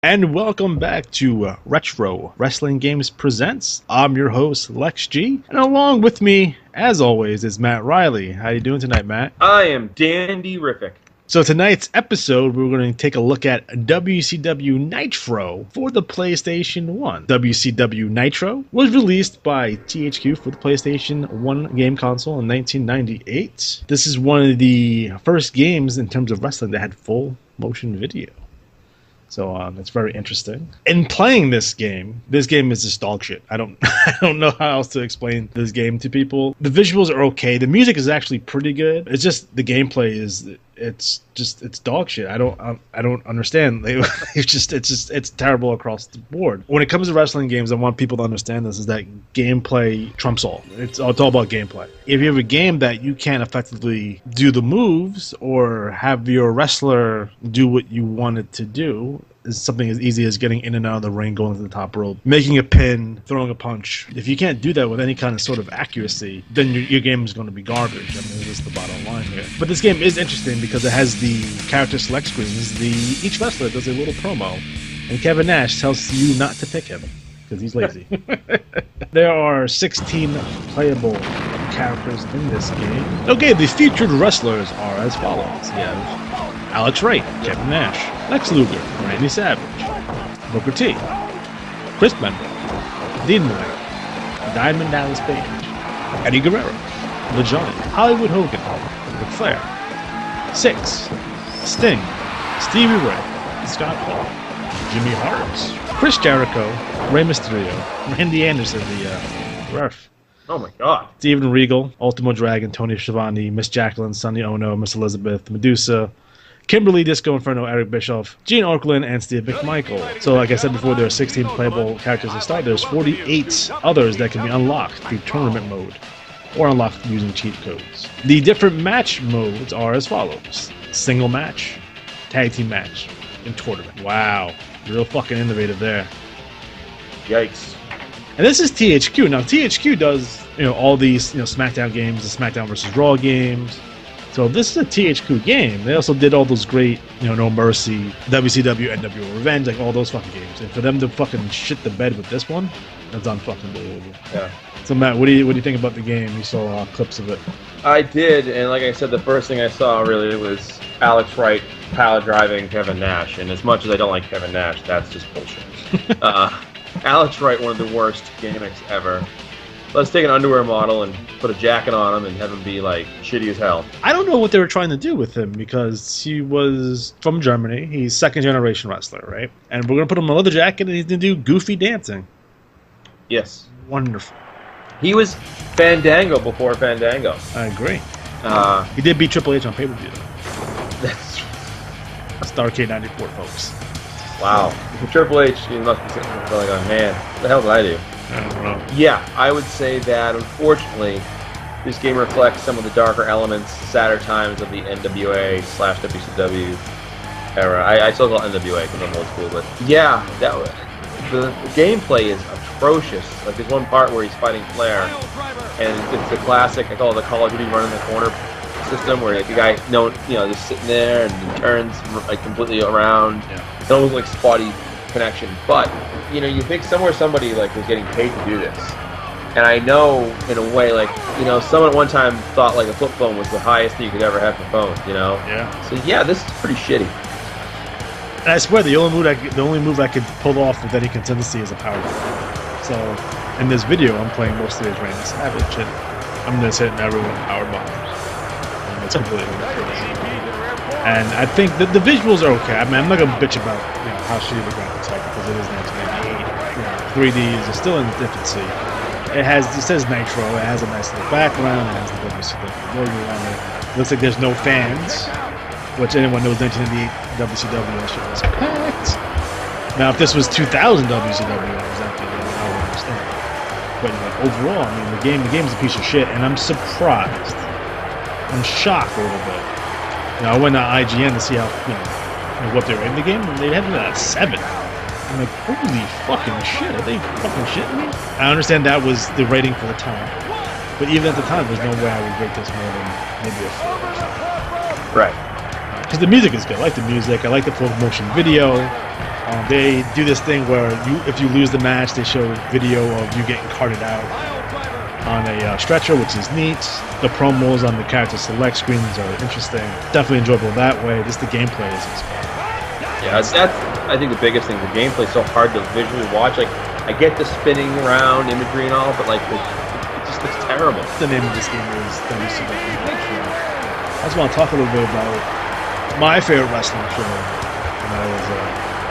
And welcome back to Retro Wrestling Games Presents. I'm your host, Lex G, and along with me, as always, is Matt Riley. How you doing tonight, Matt? I am dandy-rific. So tonight's episode, we're going to take a look at WCW Nitro for the PlayStation 1. WCW Nitro was released by THQ for the PlayStation 1 game console in 1998. This is one of the first games in terms of wrestling that had full motion video. So it's very interesting. In playing this game is just dog shit. I don't know how else to explain this game to people. The visuals are okay. The music is actually pretty good. It's just the gameplay it's dog shit. I don't understand. It's terrible across the board. When it comes to wrestling games, I want people to understand this is that gameplay trumps all. It's all about gameplay. If you have a game that you can't effectively do the moves or have your wrestler do what you want it to do, is something as easy as getting in and out of the ring, going to the top rope, making a pin, throwing a punch. If you can't do that with any kind of sort of accuracy, then your game is going to be garbage. I mean, this is the bottom line here. But this game is interesting because it has the character select screens. Each wrestler does a little promo, and Kevin Nash tells you not to pick him because he's lazy. There are 16 playable characters in this game. Okay, the featured wrestlers are as follows. You have Alex Wright, Kevin Nash, Lex Luger, Randy Savage, Booker T, Chris Benoit, Dean Malenko, Diamond Dallas Page, Eddie Guerrero, The Giant, Hollywood Hogan, Ric Flair, Six, Sting, Stevie Ray, Scott Hall, Jimmy Hart, Chris Jericho, Rey Mysterio, Randy Anderson, the ref. Oh my god. Steven Regal, Ultimo Dragon, Tony Schiavone, Miss Jacqueline, Sonny Ono, Miss Elizabeth, Medusa, Kimberly Disco Inferno, Eric Bischoff, Gene Okerlund, and Steve McMichael. So like I said before, there are 16 playable characters to start. There's 48 others that can be unlocked through tournament mode or unlocked using cheat codes. The different match modes are as follows. Single match, tag team match, and tournament. Wow. Real fucking innovative there. Yikes. And this is THQ. Now THQ does, all these, SmackDown games, the SmackDown vs. Raw games. So this is a THQ game. They also did all those great, No Mercy, WCW, NWO Revenge, like all those fucking games. And for them to fucking shit the bed with this one, that's unfucking believable. Yeah. So Matt, what do you think about the game? You saw clips of it. I did, and like I said, the first thing I saw really was Alex Wright pallet driving Kevin Nash. And as much as I don't like Kevin Nash, that's just bullshit. Alex Wright, one of the worst gimmicks ever. Let's take an underwear model and put a jacket on him and have him be like shitty as hell. I don't know what they were trying to do with him because he was from Germany. He's second generation wrestler, right? And we're gonna put him in a leather jacket and he's gonna do goofy dancing. Yes. Wonderful. He was Fandango before Fandango. I agree. He did beat Triple H on pay-per-view. That's Starrcade 94, folks. Wow. For Triple H, he must be sitting there going, oh man, what the hell did I do? I don't know. Yeah, I would say that, unfortunately, this game reflects some of the darker elements, sadder times of the NWA/WCW era. I still call it NWA because I'm old school, but yeah, the gameplay is atrocious. Like, there's one part where he's fighting Flair, and it's the classic, I call it the Call of Duty run in the corner system, where like the guy, just sitting there and he turns like completely around. Yeah. It's almost like spotty connection, but you think somewhere somebody like was getting paid to do this, and I know in a way, like someone at one time thought like a flip phone was the highest thing you could ever have for phones, Yeah. So yeah, this is pretty shitty. And I swear the only move I could pull off with any consistency is a power bomb. So in this video, I'm playing mostly as Randy Savage, and I'm just hitting everyone with power bombs. And it's completely ridiculous. And I think the visuals are okay. I mean, I'm not gonna bitch about how shitty the graphics are because it is 1998. 3D is still in its infancy. It says Nitro. It has a nice little background. It has the WCW logo on it. It looks like there's no fans, which anyone knows 1998 WCW shit was packed. Now, if this was 2000 WCW, exactly, I would understand. But overall, I mean, the game is a piece of shit, and I'm surprised. I'm shocked a little bit. I went to IGN to see how what they were in the game, and they had it at 7. I'm like, holy fucking shit, are they fucking shitting me? I understand that was the rating for the time, but even at the time, there's no way I would rate this more than maybe a 4 or 5. Right. Because the music is good. I like the music. I like the full motion video. They do this thing where if you lose the match, they show video of you getting carted out on a stretcher, which is neat. The promos on the character select screens are interesting. Definitely enjoyable that way. Just the gameplay is inspiring. Yeah, that's I think the biggest thing. The gameplay is so hard to visually watch. Like, I get the spinning around imagery and all, but like it just looks terrible. The name of this game is WCW Nitro. I just want to talk a little bit about my favorite wrestling show when I was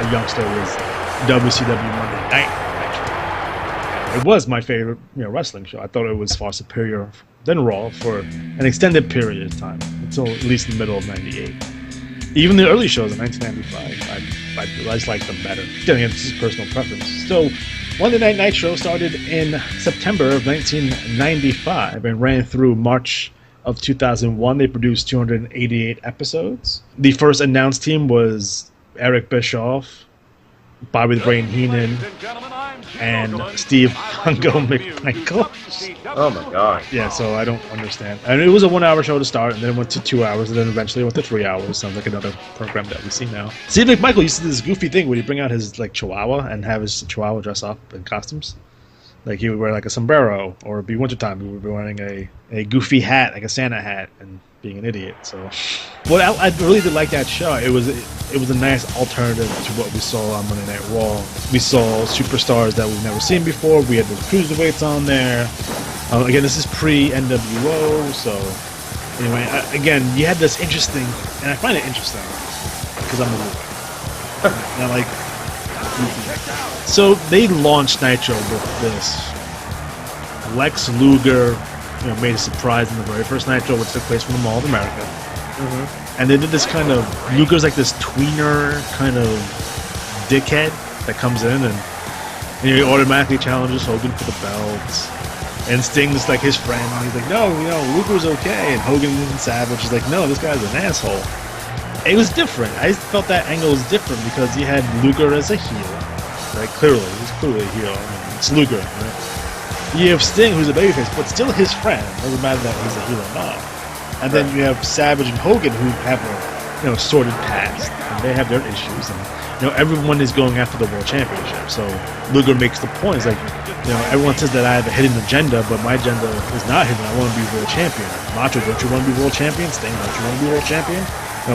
a youngster was WCW Monday Nitro. It was my favorite, wrestling show. I thought it was far superior than Raw for an extended period of time, until at least the middle of '98. Even the early shows in 1995, I just liked them better. Again, it's just personal preference. So, Monday Night Nitro started in September of 1995 and ran through March of 2001. They produced 288 episodes. The first announced team was Eric Bischoff, Bobby the Brain Heenan, and Steve Congo McMichael. Oh my god. Yeah, so I don't understand. And it was a 1 hour show to start, and then it went to 2 hours, and then eventually it went to 3 hours. Sounds like another program that we see now. Steve McMichael used to do this goofy thing where he'd bring out his chihuahua and have his chihuahua dress up in costumes. Like he would wear a sombrero, or it'd be wintertime, he would be wearing a goofy hat, like a Santa hat, and being an idiot. So, I really did like that show. It was a nice alternative to what we saw on Monday Night Raw. We saw superstars that we've never seen before. We had the cruiserweights on there. Again, this is pre-NWO, so anyway, again, you had this interesting, and I find it interesting because I'm a little and I like. So they launched Nitro with this. Lex Luger, made a surprise in the very first Nitro, which took place from the Mall of America. Mm-hmm. And they did this kind of, Luger's like this tweener kind of dickhead that comes in and he automatically challenges Hogan for the belts. And Sting's like his friend, and he's like, no, Luger's okay. And Hogan and Savage is like, no, this guy's an asshole. It was different. I felt that angle was different because he had Luger as a heel, right? Clearly, he's clearly a heel. It's Luger, right? You have Sting, who's a babyface, but still his friend. Doesn't matter that he's a heel or not. And then you have Savage and Hogan, who have a sordid past, and they have their issues. And everyone is going after the world championship. So Luger makes the point. It's like, everyone says that I have a hidden agenda, but my agenda is not hidden. I want to be world champion. Macho, don't you want to be world champion? Sting, don't you want to be world champion?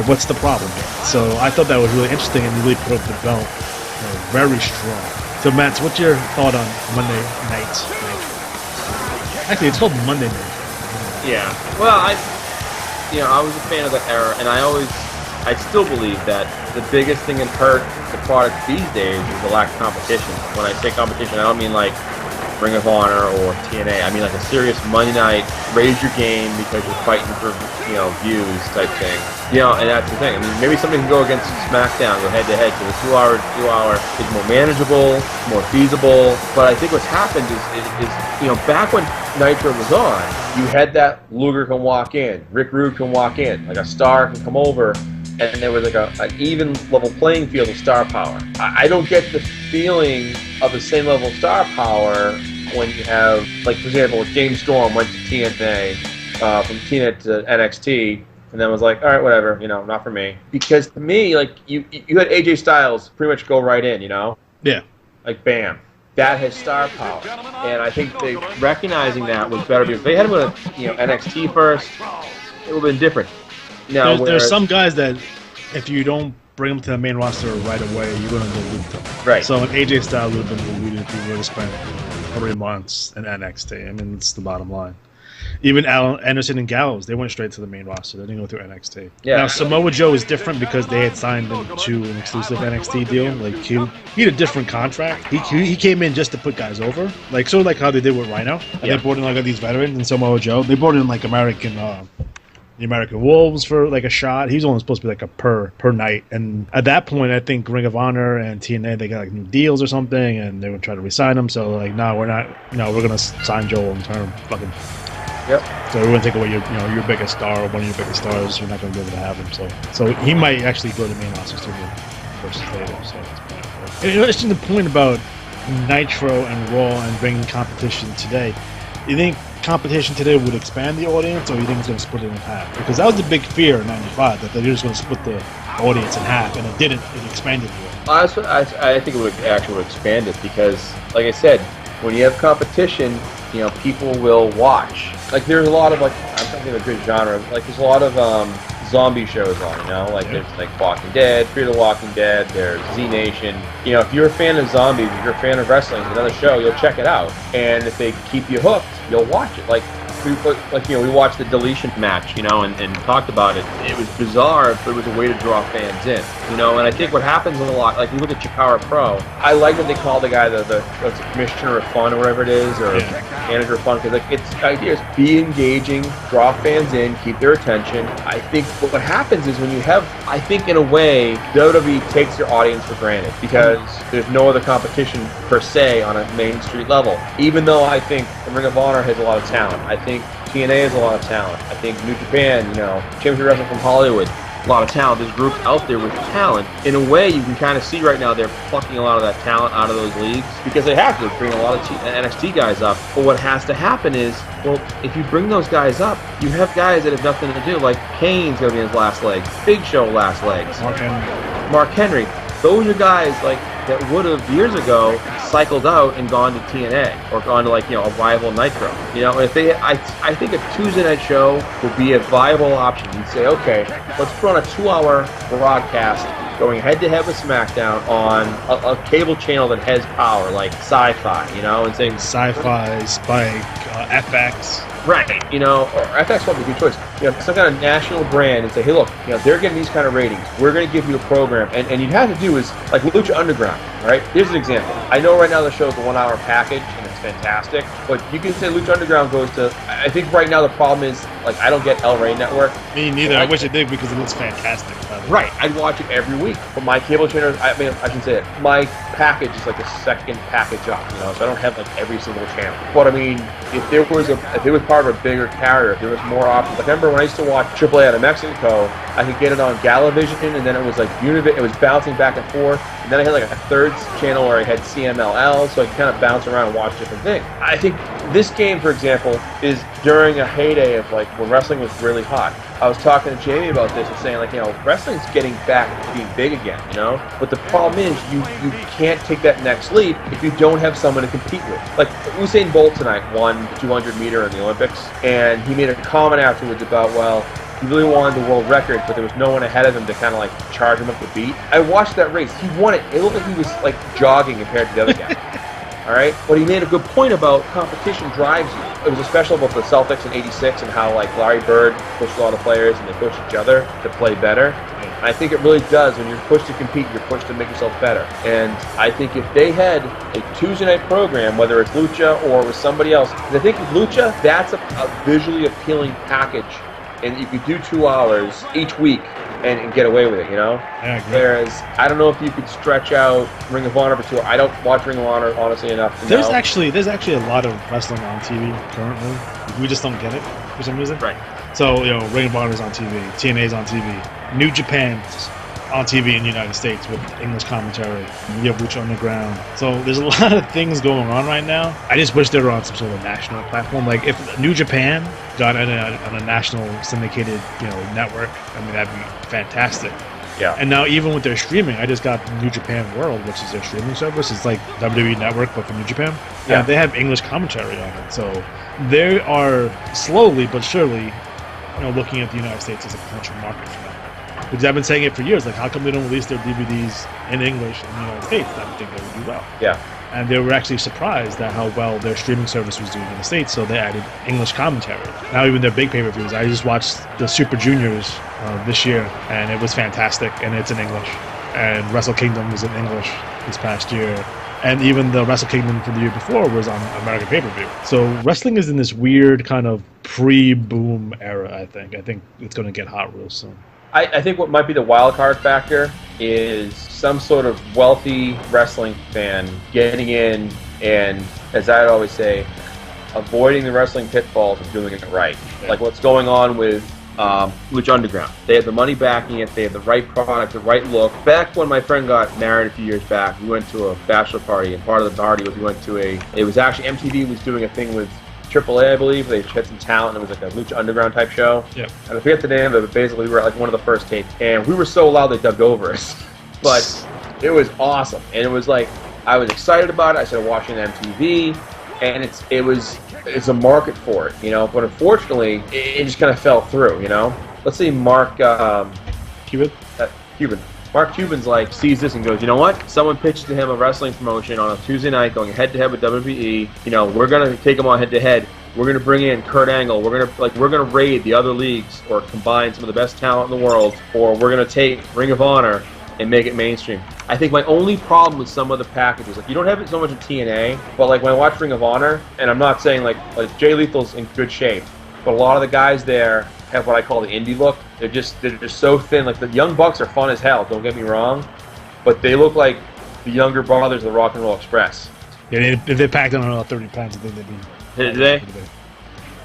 What's the problem here? So I thought that was really interesting, and really put up the belt very strong. So Matt, what's your thought on Monday Night Nitro? Actually, it's called Monday Night. Yeah. Well, I was a fan of that era, and I still believe that the biggest thing that hurt the product these days is the lack of competition. When I say competition, I don't mean like Ring of Honor or TNA. I mean like a serious Monday night, raise your game because you're fighting for views type thing. And that's the thing. I mean, maybe somebody can go against SmackDown, go head to head, so the 2 hour is more manageable, more feasible. But I think what's happened is back when Nitro was on, you had that Luger can walk in, Rick Rude can walk in, like a star can come over, and there was like an even level playing field of star power. I don't get the feeling of the same level of star power when you have, like, for example, James Storm went to TNA, from TNA to NXT, and then was like, all right, whatever, not for me. Because to me, like, you had AJ Styles pretty much go right in, Yeah. Like, bam. That has star power. And I think they recognizing that was better, because if they had him with NXT first, it would have been different. Now, there's some guys that if you don't bring them to the main roster right away, you're going to dilute them. Right. So an AJ Styles would have been diluted if he would have spent 3 months in NXT. I mean, it's the bottom line. Even Anderson and Gallows, they went straight to the main roster. They didn't go through NXT. Yeah. Now, Samoa Joe is different because they had signed him to an exclusive NXT deal. Like, he had a different contract. He came in just to put guys over. Like, sort of like how they did with Rhino. And they brought in, like, these veterans and Samoa Joe. They brought in, like, the American Wolves for, like, a shot. He was only supposed to be, like, a per night. And at that point, I think Ring of Honor and TNA, they got, like, new deals or something, and they would try to re-sign him. So, like, no, we're not, we're going to sign Joe long term. Fucking. Yep. So we're going to take away your biggest star, or one of your biggest stars. You're not going to be able to have him. So he might actually go to main roster sooner versus later. So interesting the point about Nitro and Raw and bringing competition today. You think competition today would expand the audience, or you think it's going to split it in half? Because that was the big fear in '95, that they're just going to split the audience in half, and it didn't. It expanded it. Honestly, I think it would actually expand it because, like I said, when you have competition, people will watch. Like there's a lot of I'm trying to think of a good genre. Like there's a lot of zombie shows on, there's like Walking Dead, Fear the Walking Dead, there's Z Nation. If you're a fan of zombies, if you're a fan of wrestling, another show, you'll check it out. And if they keep you hooked, you'll watch it. We watched the deletion match, and talked about it. It was bizarre, but it was a way to draw fans in, and I think what happens a lot, like you look at Chikara Pro, I like that they call the guy the commissioner of fun or whatever it is, or manager of fun, because its idea is be engaging, draw fans in, keep their attention. I think what happens is when you have, I think in a way, WWE takes their audience for granted because there's no other competition per se on a main street level. Even though I think Ring of Honor has a lot of talent, I think TNA has a lot of talent. I think New Japan, Championship Wrestling from Hollywood, a lot of talent. There's groups out there with talent. In a way, you can kind of see right now they're plucking a lot of that talent out of those leagues because they have to bring a lot of NXT guys up. But what has to happen is, well, if you bring those guys up, you have guys that have nothing to do. Like Kane's going to be in his last legs. Big Show last legs. Mark Henry. Those are guys that would have years ago cycled out and gone to TNA or gone to a rival Nitro. If they, I think a Tuesday night show would be a viable option. You'd say, okay, let's put on a 2-hour broadcast going head-to-head with SmackDown on a cable channel that has power, like Sci-Fi, and saying Sci-Fi, Spike, FX. Right, or FX might be a good choice. Some kind of national brand and say, hey, look, they're getting these kind of ratings. We're going to give you a program. And you'd have to do is, like Lucha Underground, right? Here's an example. I know right now the show's a 1-hour package, and it's fantastic. But you can say Lucha Underground goes to, I think right now the problem is, I don't get El Rey Network. Me neither. I wish it did because it looks fantastic. Right. I'd watch it every week. But my cable channel, I can say it, my package is like the second package up, so I don't have every single channel. But if there was part of a bigger carrier, if there was more options. I remember when I used to watch AAA out of Mexico, I could get it on Galavision, and then it was Univision, it was bouncing back and forth, and then I had a third channel where I had CMLL, so I could kind of bounce around and watch different things. I think this game, for example, is during a heyday of when wrestling was really hot. I was talking to Jamie about this and saying wrestling's getting back to being big again, But the problem is you can't take that next leap if you don't have someone to compete with. Like Usain Bolt tonight won the 200 meter in the Olympics, and he made a comment afterwards about, he really wanted the world record, but there was no one ahead of him to kind of charge him up the beat. I watched that race. He won it. It looked like he was jogging compared to the other guy. All right, but he made a good point about competition drives you. It was a special about the Celtics in '86 and how Larry Bird pushed a lot of players and they pushed each other to play better. And I think it really does. When you're pushed to compete, you're pushed to make yourself better. And I think if they had a Tuesday night program, whether it's Lucha or with somebody else, because I think with Lucha, that's a visually appealing package. And you could do 2 hours each week and get away with it, Yeah, Whereas, I don't know if you could stretch out Ring of Honor for 2 hours. I don't watch Ring of Honor, honestly, enough to There's know. actually a lot of wrestling on TV currently. We just don't get it for some reason. Right. So, Ring of Honor's on TV, TNA's on TV, New Japan's on TV in the United States with English commentary. You have Lucha Underground. So there's a lot of things going on right now. I just wish they were on some sort of national platform. If New Japan got on a national syndicated, network, that'd be fantastic. Yeah. And now even with their streaming, I just got New Japan World, which is their streaming service. It's like WWE Network, but for New Japan. Yeah. And they have English commentary on it. So they are slowly but surely, looking at the United States as a potential market for them. Because I've been saying it for years, how come they don't release their DVDs in English in the United States? I would think they would do well. Yeah. And they were actually surprised at how well their streaming service was doing in the States, so they added English commentary. Now even their big pay-per-views, I just watched the Super Juniors this year, and it was fantastic, and it's in English. And Wrestle Kingdom was in English this past year. And even the Wrestle Kingdom from the year before was on American pay-per-view. So wrestling is in this weird kind of pre-boom era, I think. I think it's going to get hot real soon. I think what might be the wild card factor is some sort of wealthy wrestling fan getting in and, as I'd always say, avoiding the wrestling pitfalls of doing it right. Yeah. Like what's going on with Lucha Underground. They have the money backing it. They have the right product, the right look. Back when my friend got married a few years back, we went to a bachelor party, and part of the party was we went to it was actually MTV was doing a thing with AAA, I believe. They had some talent. It was like a Lucha Underground type show. Yeah. And I forget the name of it, but basically we were at like one of the first tapes, and we were so loud they dubbed over us. But it was awesome, and it was like I was excited about it. I started watching MTV, and it's a market for it, you know. But unfortunately, it just kind of fell through, you know. Let's say Mark Cuban. Mark Cuban's like sees this and goes, you know what? Someone pitched to him a wrestling promotion on a Tuesday night, going head to head with WWE. You know, we're gonna take them on head to head. We're gonna bring in Kurt Angle. We're gonna raid the other leagues or combine some of the best talent in the world, or we're gonna take Ring of Honor and make it mainstream. I think my only problem with some of the packages, like you don't have it so much in TNA, but like when I watch Ring of Honor, and I'm not saying like Jay Lethal's in good shape, but a lot of the guys there have what I call the indie look. They're just so thin. Like the Young Bucks are fun as hell, don't get me wrong, but they look like the younger brothers of the Rock and Roll Express. Yeah, if they packed on about 30 pounds, I think they'd be. Did they?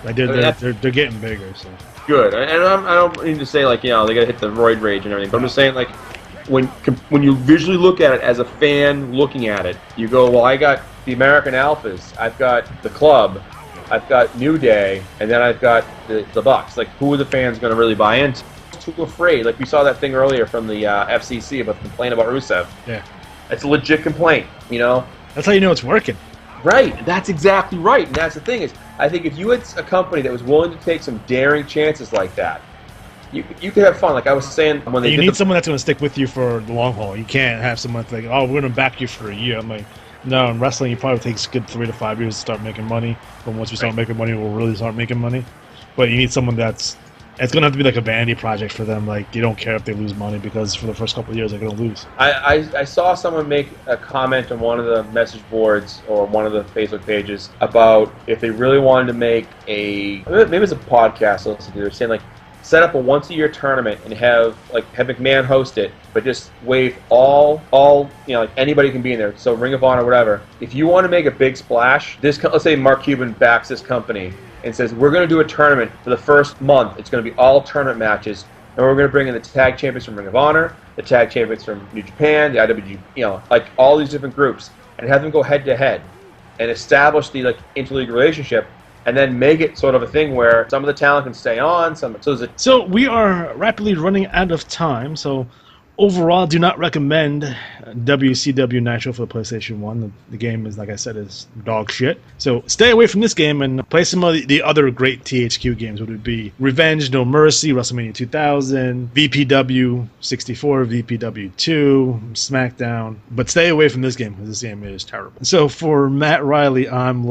Like they're getting bigger, so. Good, and I don't need to say like, you know, they gotta hit the roid rage and everything, but I'm just saying like when you visually look at it as a fan looking at it, you go, well, I got the American Alphas, I've got the Club, I've got New Day, and then I've got the Bucks. Like, who are the fans going to really buy into? Too afraid. Like, we saw that thing earlier from the FCC about the complaint about Rusev. Yeah. It's a legit complaint, you know? That's how you know it's working. Right. That's exactly right. And that's the thing is, I think if you had a company that was willing to take some daring chances like that, you could have fun. Like I was saying, when they need someone that's going to stick with you for the long haul. You can't have someone that's like, oh, we're going to back you for a year. I'm like, no, in wrestling, it probably takes a good 3 to 5 years to start making money. But once we start making money, we'll really start making money. But you need someone it's going to have to be like a vanity project for them. Like, you don't care if they lose money because for the first couple of years, they're going to lose. I saw someone make a comment on one of the message boards or one of the Facebook pages about if they really wanted to make maybe it's a podcast I listened to. They're saying, like, set up a once-a-year tournament and have McMahon host it, but just waive all you know, like anybody can be in there. So Ring of Honor, whatever. If you want to make a big splash, let's say Mark Cuban backs this company and says, we're going to do a tournament for the first month. It's going to be all tournament matches, and we're going to bring in the tag champions from Ring of Honor, the tag champions from New Japan, the IWG, you know, like all these different groups, and have them go head-to-head and establish the interleague relationship. And then make it sort of a thing where some of the talent can stay on. So we are rapidly running out of time. So overall, do not recommend WCW Nitro for the PlayStation 1. The game is, like I said, is dog shit. So stay away from this game and play some of the other great THQ games. Would it be Revenge, No Mercy, WrestleMania 2000, VPW 64, VPW 2, SmackDown. But stay away from this game because this game is terrible. So for Matt Riley, I'm